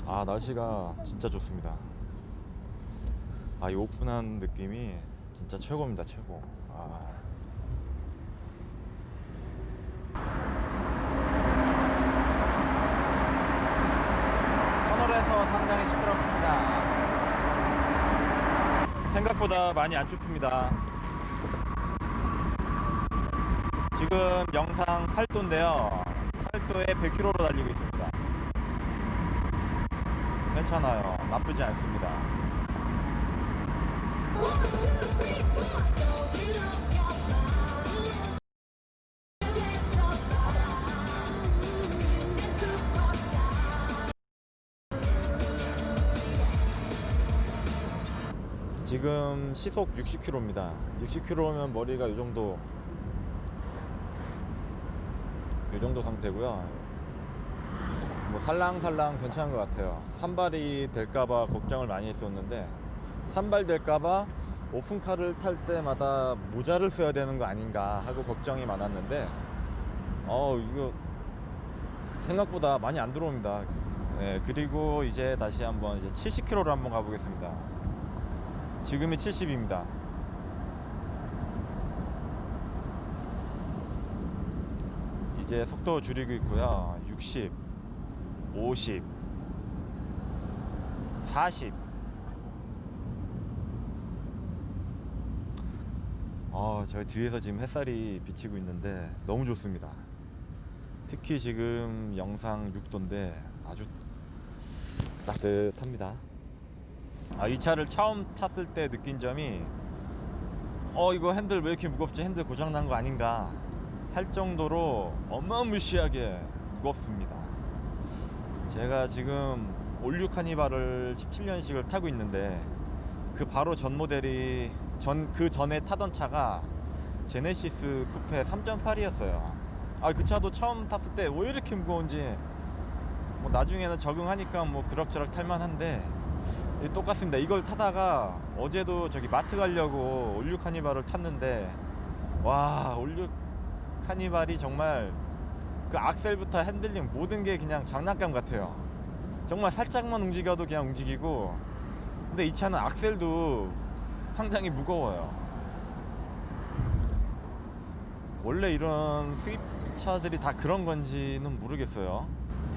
아, 날씨가 진짜 좋습니다. 아, 이 오픈한 느낌이 진짜 최고입니다, 최고. 아, 터널에서 상당히 시끄럽습니다. 생각보다 많이 안 춥습니다. 지금 영상 8도인데요. 8도에 100km로 달리고 있습니다. 괜찮아요. 나쁘지 않습니다. 지금 시속 60km입니다. 60km면 머리가 이 정도 상태고요. 뭐 살랑살랑 괜찮은 것 같아요. 산발이 될까봐 걱정을 많이 했었는데, 산발 될까봐 오픈카를 탈 때마다 모자를 써야 되는 거 아닌가 하고 걱정이 많았는데, 이거 생각보다 많이 안 들어옵니다. 네, 그리고 이제 다시 한번 이제 70km로 한번 가보겠습니다. 지금이 70입니다. 이제 속도 줄이고 있고요. 60, 50, 40. 저희 뒤에서 지금 햇살이 비치고 있는데 너무 좋습니다. 특히 지금 영상 6도인데 아주 따뜻합니다. 이 차를 처음 탔을 때 느낀 점이, 이거 핸들 왜 이렇게 무겁지? 핸들 고장난 거 아닌가 할 정도로 어마무시하게 무겁습니다. 제가 지금 올류 카니발을 17년씩을 타고 있는데, 그 바로 전 모델이 그 전에 타던 차가 제네시스 쿠페 3.8이었어요. 그 차도 처음 탔을 때 왜 이렇게 무거운지, 뭐 나중에는 적응하니까 뭐 그럭저럭 탈만한데, 똑같습니다. 이걸 타다가 어제도 저기 마트 가려고 올류 카니발을 탔는데, 와, 올류 카니발이 정말 그 악셀부터 핸들링 모든 게 그냥 장난감 같아요. 정말 살짝만 움직여도 그냥 움직이고. 근데 이 차는 악셀도 상당히 무거워요. 원래 이런 수입차들이 다 그런 건지는 모르겠어요.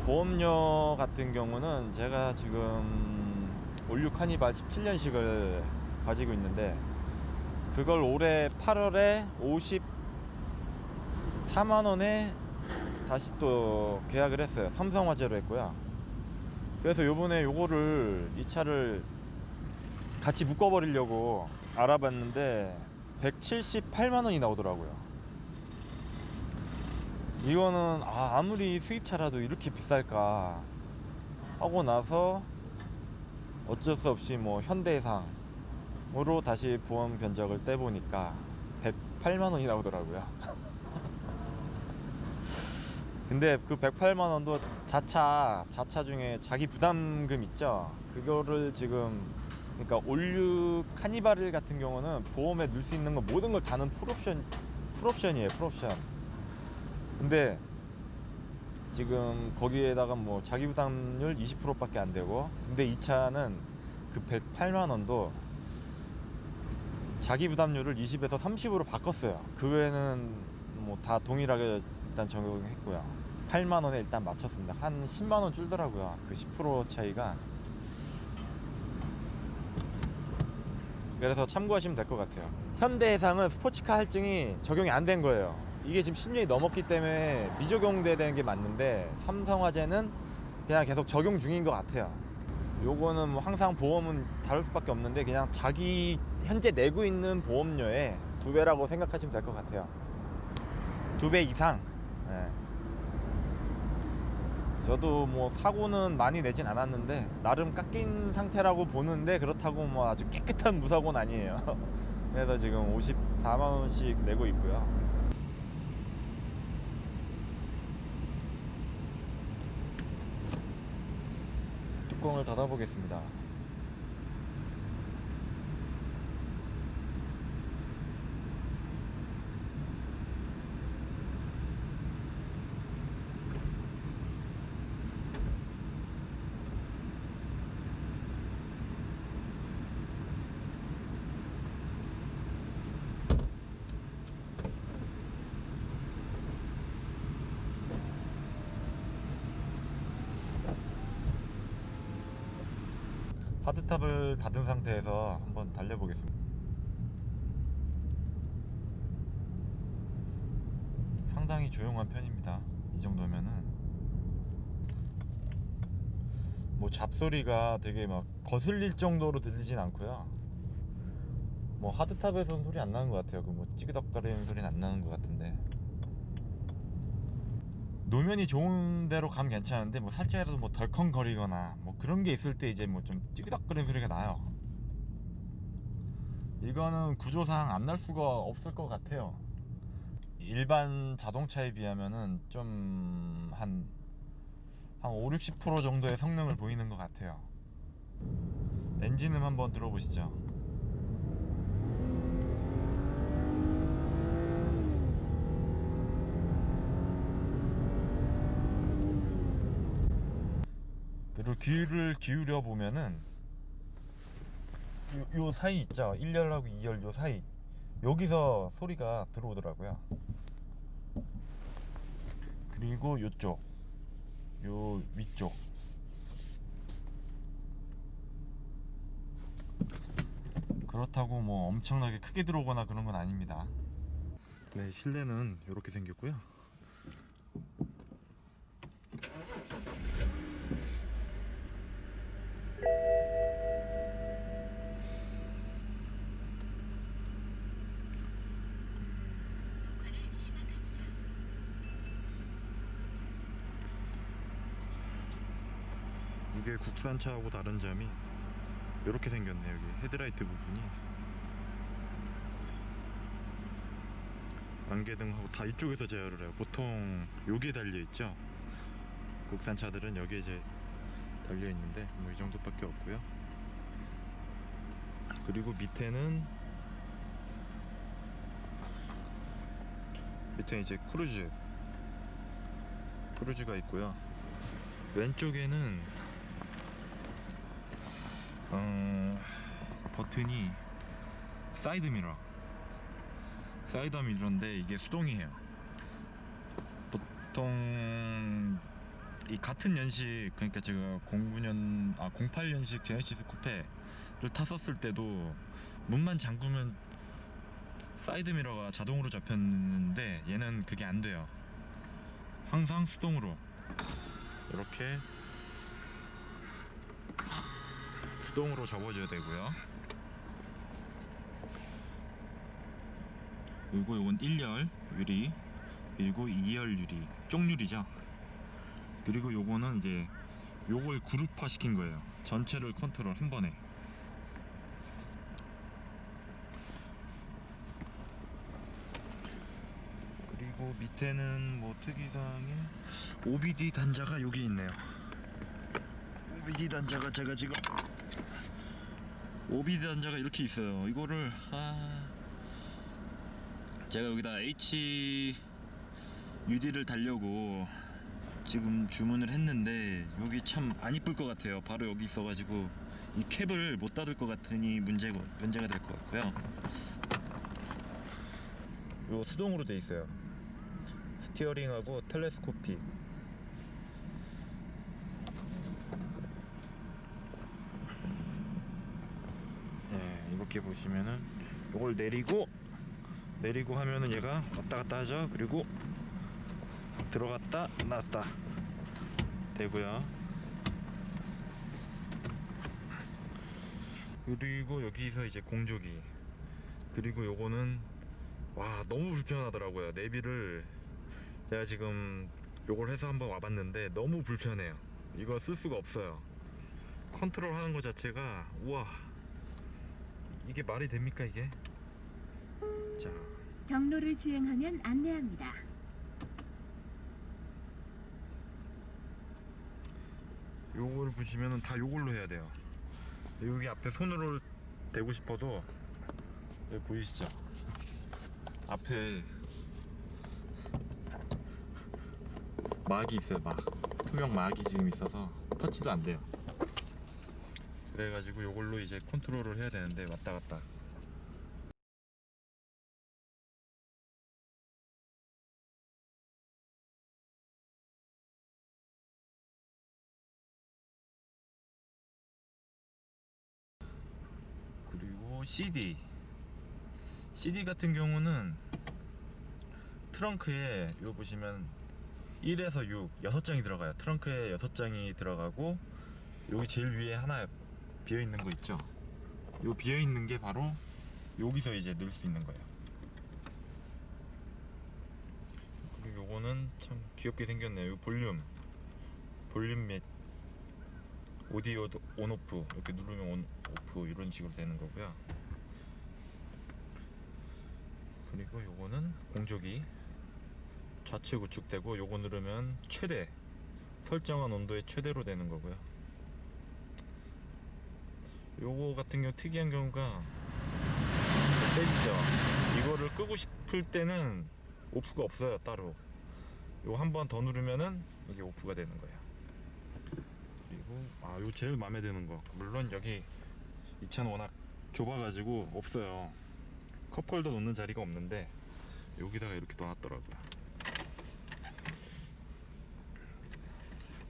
보험료 같은 경우는 제가 지금 올류 카니발 17년식을 가지고 있는데, 그걸 올해 8월에 54만원에 다시 또 계약을 했어요. 삼성화재로 했고요. 그래서 요번에 이 차를 같이 묶어버리려고 알아봤는데 178만원이 나오더라고요. 이거는 아무리 수입차라도 이렇게 비쌀까 하고 나서 어쩔 수 없이 뭐 현대해상으로 다시 보험 견적을 떼보니까 108만원이 나오더라고요. 근데 그 108만원도 자차 중에 자기 부담금 있죠. 그거를 지금, 그러니까 올류 카니발 같은 경우는 보험에 넣을 수 있는 거 모든 걸 다는 풀옵션이에요. 풀옵션. 근데 지금 거기에다가 뭐 자기 부담률 20%밖에 안 되고, 근데 이 차는 그 108만원도 자기 부담률을 20에서 30으로 바꿨어요. 그 외에는 뭐 다 동일하게 일단 적용했고요. 8만원에 일단 맞췄습니다. 한 10만원 줄더라고요. 그 10% 차이가. 그래서 참고하시면 될 것 같아요. 현대해상은 스포츠카 할증이 적용이 안 된 거예요. 이게 지금 10년이 넘었기 때문에 미적용되는 게 맞는데, 삼성화재는 그냥 계속 적용 중인 것 같아요. 요거는 뭐 항상 보험은 다를 수밖에 없는데, 그냥 자기 현재 내고 있는 보험료의 2배라고 생각하시면 될 것 같아요. 2배 이상. 네. 저도 뭐 사고는 많이 내진 않았는데 나름 깎인 상태라고 보는데, 그렇다고 뭐 아주 깨끗한 무사고는 아니에요. 그래서 지금 54만원씩 내고 있고요. 뚜껑을 닫아 보겠습니다. 하드탑을 닫은 상태에서 한번 달려보겠습니다. 상당히 조용한 편입니다. 이 정도면은 뭐 잡소리가 되게 막 거슬릴 정도로 들리진 않고요. 뭐 하드탑에서는 소리 안 나는 것 같아요. 그 뭐 찌그덕거리는 소리는 안 나는 것 같은데, 노면이 좋은 데로 가면 괜찮은데 뭐 살짝이라도 뭐 덜컹거리거나 뭐 그런 게 있을 때 이제 뭐 좀 찌그덕거리는 소리가 나요. 이거는 구조상 안 날 수가 없을 것 같아요. 일반 자동차에 비하면은 좀 한 5, 60% 정도의 성능을 보이는 것 같아요. 엔진음 한번 들어보시죠. 그리고 귀를 기울여 보면은 요 사이 있죠, 1열하고 2열 요 사이, 여기서 소리가 들어오더라고요. 그리고 요쪽, 요 위쪽, 그렇다고 뭐 엄청나게 크게 들어오거나 그런 건 아닙니다. 네, 실내는 이렇게 생겼고요. 이게 국산차하고 다른 점이 이렇게 생겼네요. 여기 헤드라이트 부분이 안개등하고 다 이쪽에서 제어를 해요. 보통 여기에 달려있죠. 국산차들은 여기에 이제 달려있는데 뭐 이 정도밖에 없고요. 그리고 밑에 이제 크루즈가 있고요. 왼쪽에는 버튼이 사이드 미러인데 이게 수동이에요. 보통 이 같은 연식, 그러니까 제가 08년식 제네시스 쿠페를 탔었을 때도 문만 잠그면 사이드 미러가 자동으로 잡혔는데 얘는 그게 안 돼요. 항상 수동으로 이렇게 접어줘야 되고요. 그리고 이건 1열 유리, 그리고 2열 유리, 쪽유리죠. 그리고 요거는 이제 요걸 그룹화 시킨 거예요. 전체를 컨트롤 한 번에. 그리고 밑에는 뭐 특이사항에 OBD 단자가 여기 있네요. OBD 단자가 이렇게 있어요. 이거를 제가 여기다 HUD를 달려고 지금 주문을 했는데 여기 참 안 이쁠 것 같아요. 바로 여기 있어가지고 이 캡을 못 닫을 것 같으니 문제가 될 것 같고요. 요 수동으로 돼 있어요. 스티어링하고 텔레스코픽. 네, 이렇게 보시면은 요걸 내리고 하면은 얘가 왔다 갔다 하죠. 그리고 들어갔다 나왔다 되고요. 그리고 여기서 이제 공조기. 그리고 요거는 너무 불편하더라고요. 내비를 제가 지금 요걸 해서 한번 와봤는데 너무 불편해요. 이거 쓸 수가 없어요. 컨트롤 하는 거 자체가, 우와, 이게 말이 됩니까 이게? 자, 경로를 주행하면 안내합니다. 요걸 보시면은 다 요걸로 해야 돼요. 여기 앞에 손으로 대고 싶어도, 여기 보이시죠? 앞에 막이 있어요. 투명 막이 지금 있어서 터치도 안 돼요. 그래가지고 요걸로 이제 컨트롤을 해야 되는데 왔다 갔다 CD 같은 경우는 트렁크에 요 보시면 1에서 6 6장이 들어가요. 트렁크에 6장이 들어가고 여기 제일 위에 하나 비어있는 거 있죠. 요 비어있는 게 바로 여기서 이제 넣을 수 있는 거예요. 그리고 요거는 참 귀엽게 생겼네요. 요 볼륨 및 오디오 온오프 이렇게 누르면 온오프 이런 식으로 되는 거고요. 그리고 요거는 공조기 좌측 우측 되고, 요거 누르면 최대 설정한 온도의 최대로 되는 거고요. 요거 같은 경우 특이한 경우가 세지죠. 이거를 끄고 싶을 때는 오프가 없어요. 따로 요거 한 번 더 누르면은 이게 오프가 되는 거예요. 그리고 요 제일 마음에 드는 거, 물론 여기 이 차는 워낙 좁아가지고 없어요. 컵홀더 놓는 자리가 없는데 여기다가 이렇게 놔놨더라고요.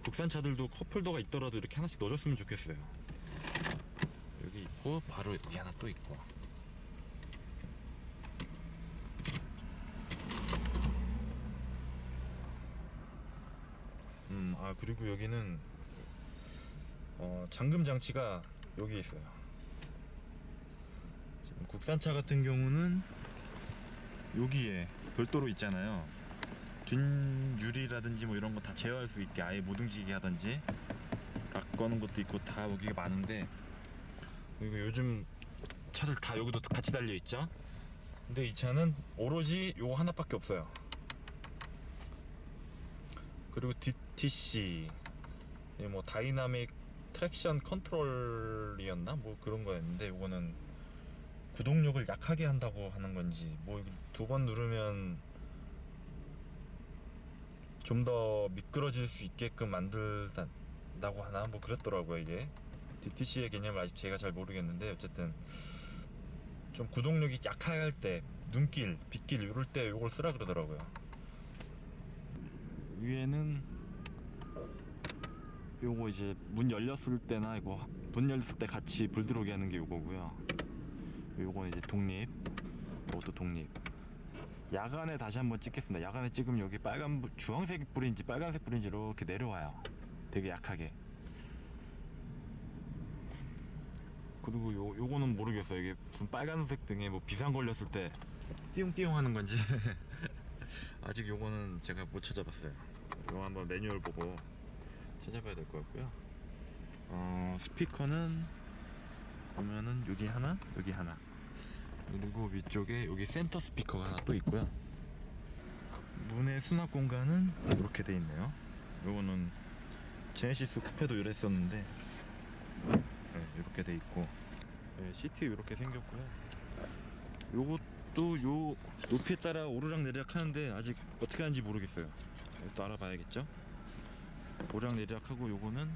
국산 차들도 컵홀더가 있더라도 이렇게 하나씩 넣어줬으면 좋겠어요. 여기 있고 바로 여기 하나 또 있고. 그리고 여기는 잠금 장치가 여기 있어요. 지금 국산차 같은 경우는 여기에 별도로 있잖아요. 뒷유리라든지 뭐 이런 거 다 제어할 수 있게 아예 못 움직이게 하든지 락 거는 것도 있고 다 여기가 많은데, 그리고 요즘 차들 다 여기도 같이 달려 있죠. 근데 이 차는 오로지 요거 하나밖에 없어요. 그리고 DTC 뭐 다이나믹 트랙션 컨트롤이었나 뭐 그런 거였는데, 요거는 구동력을 약하게 한다고 하는 건지 뭐 두 번 누르면 좀 더 미끄러질 수 있게끔 만들다고 하나 뭐 그랬더라고요. 이게 DTC의 개념을 아직 제가 잘 모르겠는데, 어쨌든 좀 구동력이 약할 때 눈길, 빗길 이럴 때 요걸 쓰라 그러더라고요. 위에는 요거 이제 문 열렸을 때나 이거 문 열렸을 때 같이 불 들어오게 하는 게 요거고요. 요거는 이제 독립, 요것도 독립. 야간에 다시 한번 찍겠습니다. 야간에 찍으면 여기 빨간 주황색 불인지 빨간색 불인지 이렇게 내려와요. 되게 약하게. 그리고 요거는 모르겠어요. 이게 무슨 빨간색 등에 뭐 비상 걸렸을 때 띠용띠용 하는 건지 아직 요거는 제가 못 찾아봤어요. 요거 한번 매뉴얼 보고 찾아봐야 될 것 같고요. 스피커는 보면은 여기 하나, 여기 하나. 그리고 위쪽에 여기 센터 스피커가 하나 또 있고요. 문의 수납 공간은 이렇게 돼 있네요. 요거는 제네시스 쿠페도 이랬었는데 이렇게 돼 있고, 시트 이렇게 생겼고요. 요것도 요 높이에 따라 오르락 내리락 하는데 아직 어떻게 하는지 모르겠어요. 또 알아봐야겠죠. 오르락 하고, 요거는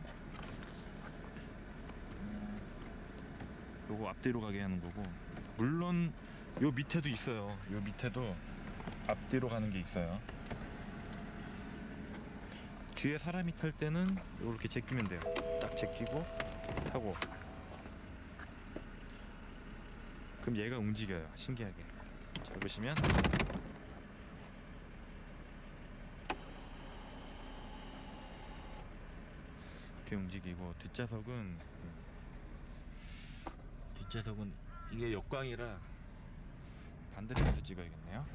요거 앞뒤로 가게 하는 거고, 물론 요 밑에도 있어요. 요 밑에도 앞뒤로 가는 게 있어요. 뒤에 사람이 탈 때는 이렇게 제끼면 돼요. 딱 제끼고 타고, 그럼 얘가 움직여요. 신기하게. 자, 보시면 이렇게 움직이고, 뒷좌석은 이게 역광이라 반대로 해서 찍어야겠네요.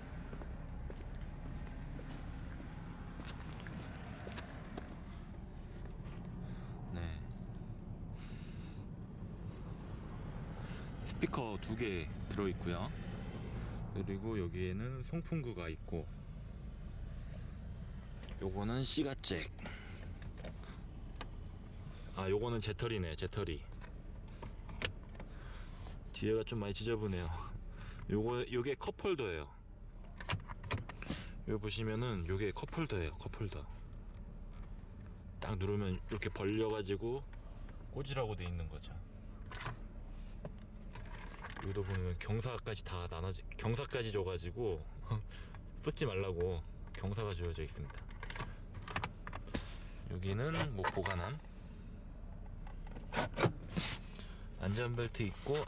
네. 스피커 2개 들어있고요. 그리고 여기에는 송풍구가 있고, 요거는 C가잭. 요거는 재터리네. 재터리. 뒤에가 좀 많이 지저분해요. 요게 컵홀더예요. 요 보시면은 요게 컵홀더예요. 컵홀더. 딱 누르면 이렇게 벌려가지고 꽂으라고 돼 있는 거죠. 여기도 보면 경사까지 다 경사까지 줘가지고 쓰지 말라고 경사가 주어져 있습니다. 여기는 뭐 보관함. 안전벨트 있고,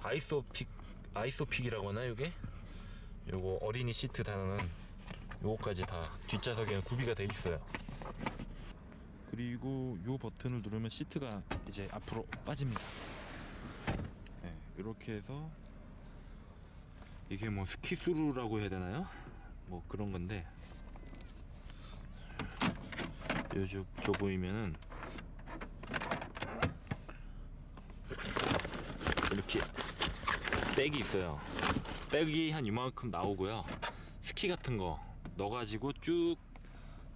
아이소픽이라고 하나 요게? 요거 어린이 시트 단어는 요거까지 다 뒷좌석에는 구비가 돼 있어요. 그리고 요 버튼을 누르면 시트가 이제 앞으로 빠집니다. 네, 이렇게 해서 이게 뭐 스키스루라고 해야 되나요? 뭐 그런 건데 요쪽 저 보이면은 이렇게 백이 있어요. 백이 한 이만큼 나오고요. 스키 같은 거 넣어가지고 쭉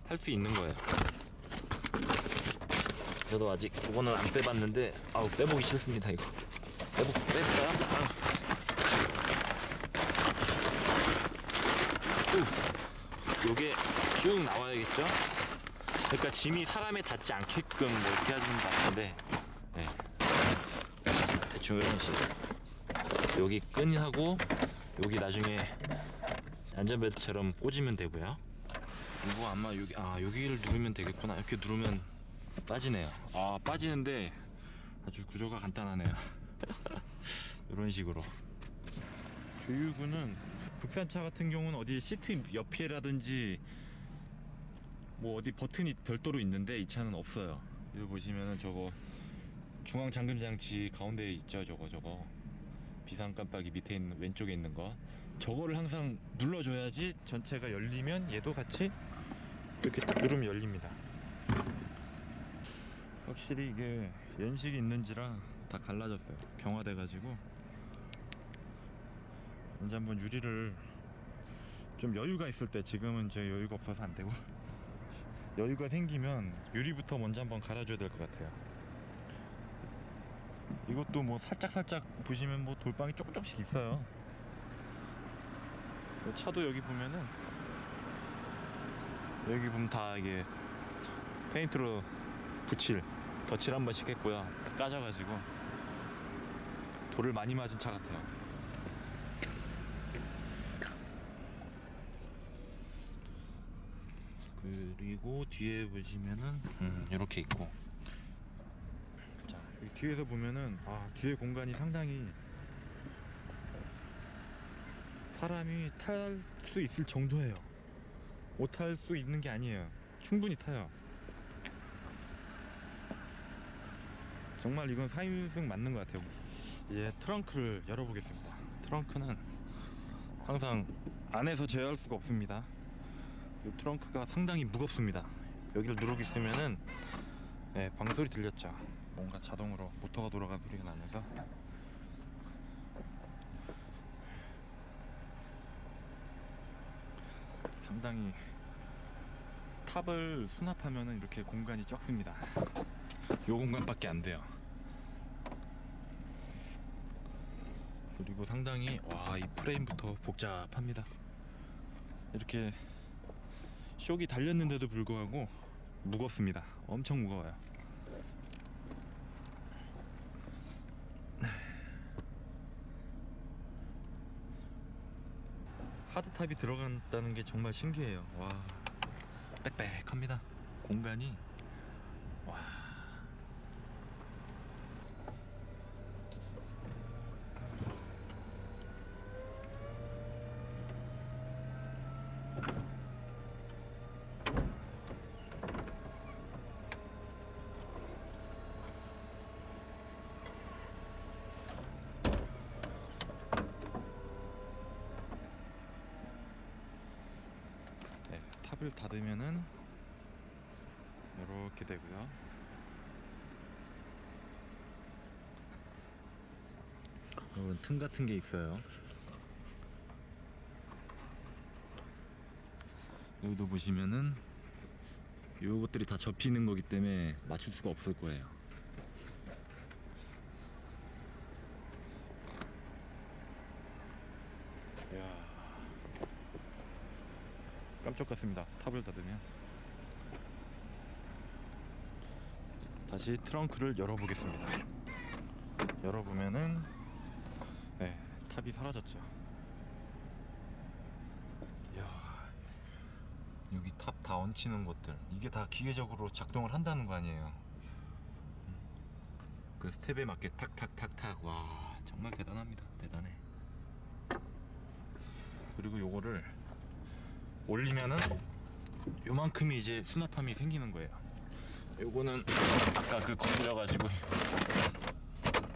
할 수 있는 거예요. 저도 아직 그거는 안 빼봤는데 아우 빼보기 싫습니다. 이거 빼볼까요? 요게 쭉 나와야겠죠? 그러니까 짐이 사람에 닿지 않게끔 뭐 이렇게 하시는 것 같은데, 네. 대충 이런 식으로 여기 끈하고 여기 나중에 안전벨트처럼 꽂으면 되고요. 이거 아마 여기를 누르면 되겠구나. 이렇게 누르면 빠지네요. 빠지는데 아주 구조가 간단하네요. 이런 식으로. 주유구는 국산차 같은 경우는 어디 시트 옆에라든지 뭐 어디 버튼이 별도로 있는데 이 차는 없어요. 여기 보시면은 저거 중앙 잠금 장치 가운데에 있죠. 저거 비상 깜빡이 밑에 있는 왼쪽에 있는 거, 저거를 항상 눌러줘야지 전체가 열리면 얘도 같이 이렇게 딱 누르면 열립니다. 확실히 이게 연식이 있는지라 다 갈라졌어요. 경화돼 가지고 이제 한번 유리를 좀 여유가 있을 때, 지금은 제 여유가 없어서 안 되고 여유가 생기면 유리부터 먼저 한번 갈아줘야 될 것 같아요. 이것도 뭐 살짝 보시면 뭐 돌방이 조금씩 있어요. 차도 여기 보면은 여기 보면 다 이게 페인트로 덧칠 한 번씩 했고요. 까져가지고 돌을 많이 맞은 차 같아요. 그리고 뒤에 보시면은 이렇게 있고, 자 여기 뒤에서 보면은 뒤에 공간이 상당히 사람이 탈 수 있을 정도예요. 못 탈 수 있는 게 아니에요. 충분히 타요. 정말 이건 4인승 맞는 것 같아요. 이제 트렁크를 열어보겠습니다. 트렁크는 항상 안에서 제어할 수가 없습니다. 이 트렁크가 상당히 무겁습니다. 여기를 누르고 있으면은 방소리 들렸죠. 뭔가 자동으로 모터가 돌아가는 소리가 나면서 상당히 탑을 수납하면은 이렇게 공간이 적습니다. 요 공간밖에 안 돼요. 그리고 상당히 이 프레임부터 복잡합니다. 이렇게 쇼기 달렸는데도 불구하고 무겁습니다. 엄청 무거워요. 하드탑이 들어간다는 게 정말 신기해요. 와, 빽빽합니다. 공간이. 와. 탑을 닫으면은 이렇게 되고요. 이런 틈 같은 게 있어요. 여기도 보시면은 요것들이 다 접히는 거기 때문에 맞출 수가 없을 거예요. 이야, 깜짝 같습니다. 탑을 닫으면. 다시 트렁크를 열어보겠습니다. 열어보면은 탑이 사라졌죠. 이야, 여기 탑 다 얹히는 것들, 이게 다 기계적으로 작동을 한다는 거 아니에요. 그 스텝에 맞게 탁탁탁탁. 와, 정말 대단합니다. 대단해. 그리고 요거를 올리면은 요만큼이 이제 수납함이 생기는 거예요. 요거는 아까 그 건드려 가지고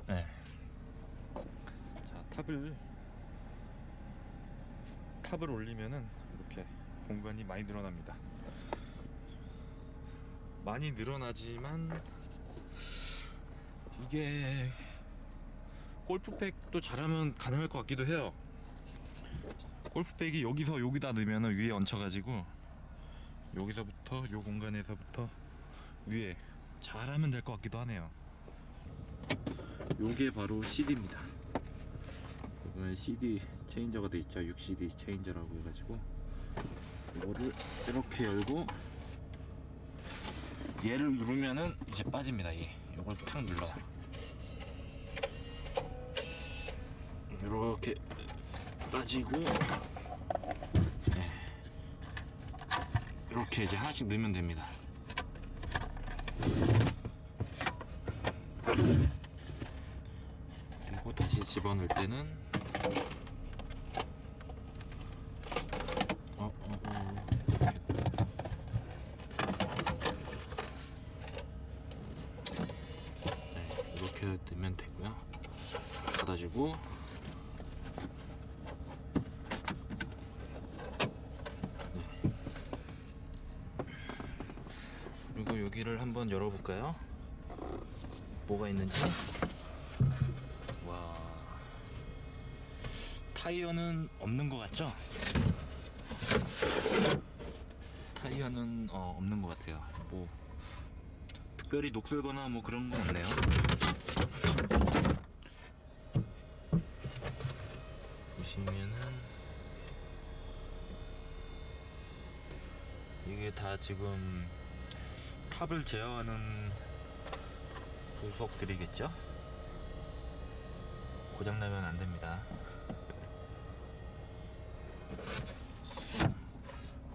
네. 자, 탑을 올리면은 이렇게 공간이 많이 늘어납니다. 많이 늘어나지만 이게 골프백도 잘하면 가능할 것 같기도 해요. 골프백이 여기서 여기다 넣으면 위에 얹혀가지고 여기서부터 요 공간에서부터 위에 잘하면 될 것 같기도 하네요. 요게 바로 CD입니다. 이거는 CD 체인저가 돼 있죠. 6CD 체인저라고 해가지고 이거를 이렇게 열고 얘를 누르면은 이제 빠집니다. 이걸 탁 눌러요. 이렇게 빠지고 네. 이렇게 이제 하나씩 넣으면 됩니다. 그리고 다시 집어넣을 때는 네, 이렇게 넣으면 되고요. 닫아주고 그리고 여기를 한번 열어볼까요? 뭐가 있는지. 와, 타이어는 없는 것 같죠? 타이어는 없는 것 같아요. 뭐 특별히 녹슬거나 뭐 그런 건 없네요. 보시면은 이게 다 지금 탑을 제어하는 부속들이겠죠? 고장나면 안 됩니다.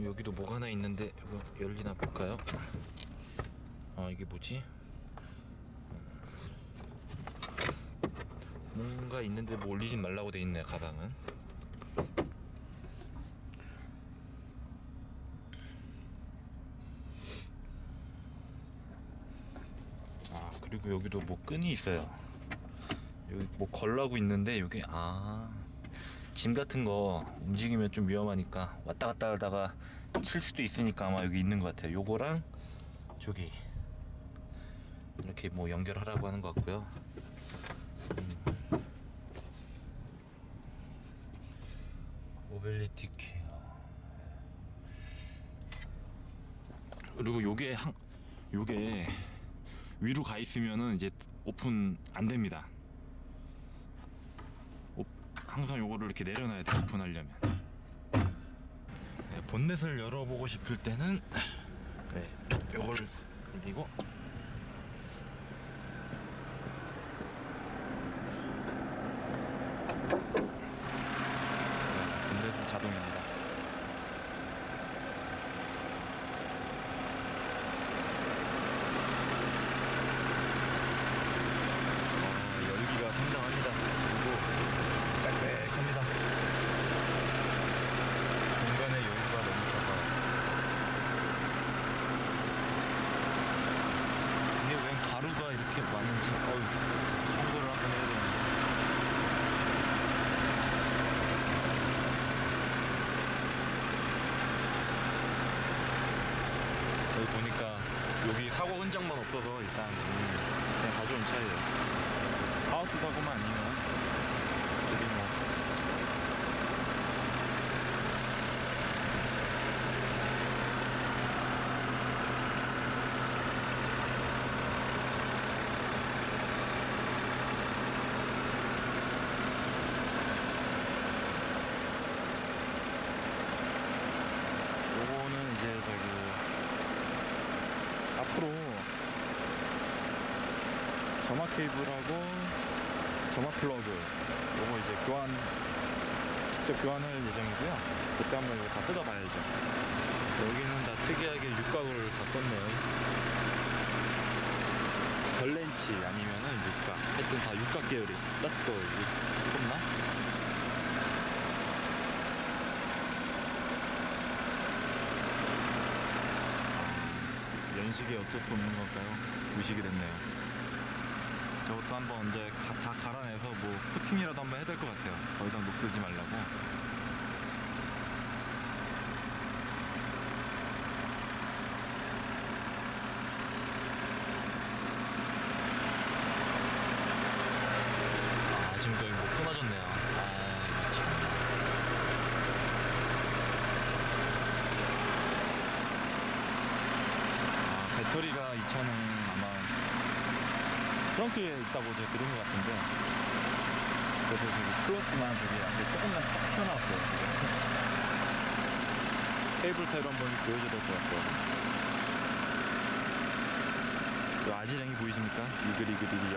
여기도 뭐가 하나 있는데 이거 열리나 볼까요? 이게 뭐지? 뭔가 있는데 뭐 올리진 말라고 돼 있네. 가방은 그리고 여기도 뭐 끈이 있어요. 여기 뭐 걸라고 있는데 여기 짐 같은 거 움직이면 좀 위험하니까 왔다 갔다 하다가 칠 수도 있으니까 아마 여기 있는 것 같아요. 요거랑 저기 이렇게 뭐 연결하라고 하는 것 같고요. 모빌리티 케어. 그리고 요게 위로 가 있으면은 이제 오픈 안 됩니다. 항상 요거를 이렇게 내려놔야 돼요. 오픈하려면. 네, 본넷을 열어보고 싶을 때는 네, 요걸 올리고 본넷은 자동입니다. 열기가 상당합니다. 그리고 빽빽합니다. 공간의 여유가 넘쳐서. 이게 왜 가루가 이렇게 많은지 청소를 한번 해야 되는데. 여기 보니까 여기 사고 흔적만 없어서 일단 그냥 가져온 차예요. 하우스 사고만 아니면 여기 뭐 요거는 이제 앞으로 점화 케이블하고 점화 플러그 요거 이제 직접 교환할 예정이고요. 그때 한번 이거 다 뜯어봐야죠. 여기는 다 특이하게 육각을 다 썼네요. 별렌치 아니면은 육각, 하여튼 다 육각 계열이. 렛츠고, 이거 나 연식이 어쩔 수 없는 걸까요? 의식이 됐네요. 저것도 한번 이제 다 갈아내서 뭐 코팅이라도 한번 해야 될 것 같아요. 더 이상 녹슬지 말라고. 지금 거의 뭐 끊어졌네요. 이거 참. 배터리가 이 차는 아마 트렁크에 있다고 제가 들은 것 같은데, 그래서 저기 클러치만 저기 앞에 조금만 딱 튀어나왔어요. 케이블 타이로 한번 보여줘야 될 것 같아요. 이 아지랭이 보이십니까? 이글이글이글